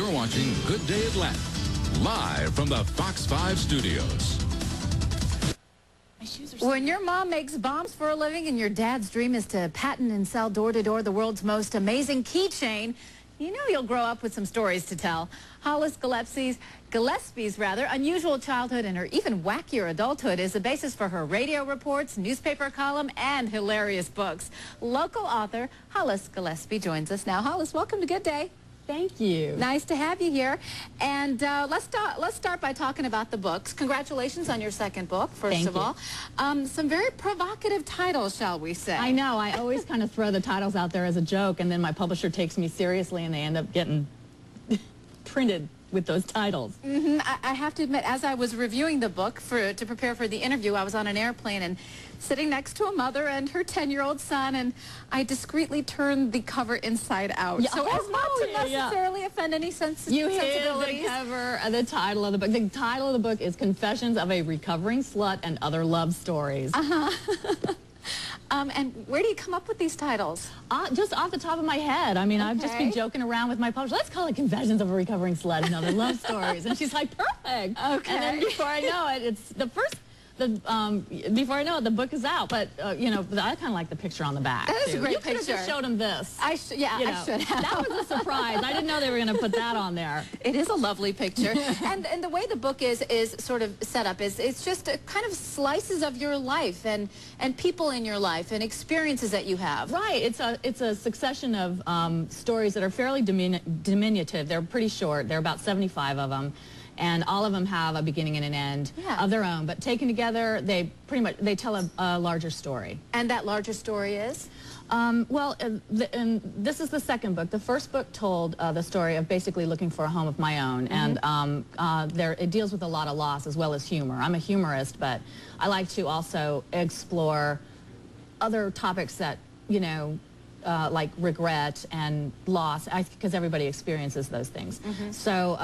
You're watching Good Day Atlanta, live from the Fox 5 studios. When your mom makes bombs for a living and your dad's dream is to patent and sell door-to-door the world's most amazing keychain, you know you'll grow up with some stories to tell. Hollis Gillespie's unusual childhood and her even wackier adulthood is the basis for her radio reports, newspaper column, and hilarious books. Local author Hollis Gillespie joins us now. Hollis, welcome to Good Day. Thank you. Nice to have you here. And let's start by talking about the books. Congratulations on your second book, first of all. Some very provocative titles, shall we say. I know. I always kind of throw the titles out there as a joke, and then my publisher takes me seriously, and they end up getting printed with those titles. I have to admit, as I was reviewing the book to prepare for the interview, I was on an airplane and sitting next to a mother and her 10-year-old son, and I discreetly turned the cover inside out. Yeah. So as not to necessarily offend any sensibilities. You hid the cover of the title of the book. The title of the book is Confessions of a Recovering Slut and Other Love Stories. And where do you come up with these titles? Just off the top of my head. I mean, I've just been joking around with my publisher. Let's call it Confessions of a Recovering Slut and Other Love Stories. And she's like, perfect. Okay. And then before I know it, it's the first... before I know it, the book is out. But, you know, I kind of like the picture on the back. That is a great you picture. You could have just showed him this. I should have. That was a surprise. I didn't know they were going to put that on there. It is a lovely picture. and the way the book is sort of set up is it's just kind of slices of your life and people in your life and experiences that you have. Right. It's a succession of stories that are fairly diminutive. They're pretty short. There are about 75 of them. And all of them have a beginning and an end of their own. But taken together, they tell a larger story. And that larger story is? And this is the second book. The first book told the story of basically looking for a home of my own. And it deals with a lot of loss as well as humor. I'm a humorist, but I like to also explore other topics that, you know, like regret and loss, because everybody experiences those things. So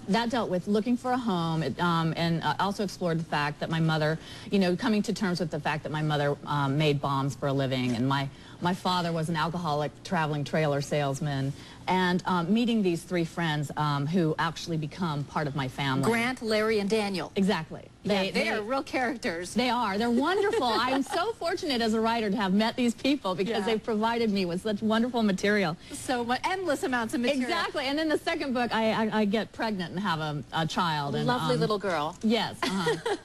that dealt with looking for a home, and also explored the fact that my mother, you know, coming to terms with the fact that my mother made bombs for a living, and my father was an alcoholic traveling trailer salesman, and meeting these three friends who actually become part of my family. Grant, Larry, and Daniel. Exactly. They are real characters. They are. They're wonderful. I'm so fortunate as a writer to have met these people because they've provided me with such wonderful material. So much, endless amounts of material. Exactly. And in the second book, I get pregnant and have a child. And, lovely little girl. Yes.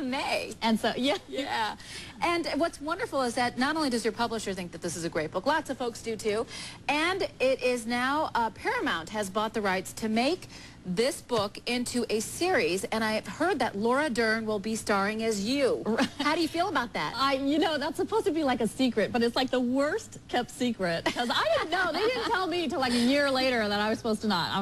May. And so, yeah. And what's wonderful is that not only does your publisher think that this is a great book, lots of folks do too, and it is now, Paramount has bought the rights to make this book into a series, and I've heard that Laura Dern will be starring as you. How do you feel about that? You know, that's supposed to be like a secret, but it's like the worst kept secret, because I didn't know. They didn't tell me till like a year later that I'm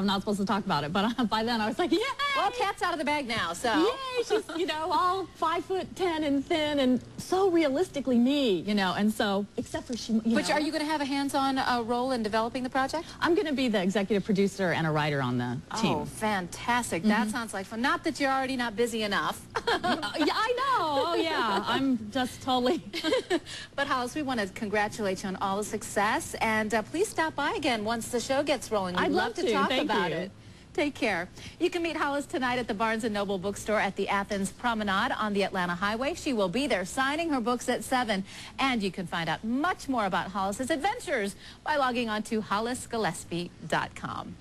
not supposed to talk about it, but by then I was like, yay! Well, cat's out of the bag now, so. Yay! She's, you know, all 5'10" and thin and so realistically me, you know, and so, except for she, you But know. are you going to have a hands-on role in developing the project? I'm going to be the executive producer and a writer on the team. Oh, fantastic. That sounds like fun. Not that you're already not busy enough. Yeah, I know. Oh, yeah. I'm just totally... But Hollis, we want to congratulate you on all the success, and please stop by again once the show gets rolling. We'd love to talk about it. Take care. You can meet Hollis tonight at the Barnes & Noble bookstore at the Athens Promenade on the Atlanta Highway. She will be there signing her books at 7. And you can find out much more about Hollis's adventures by logging on to hollisgillespie.com.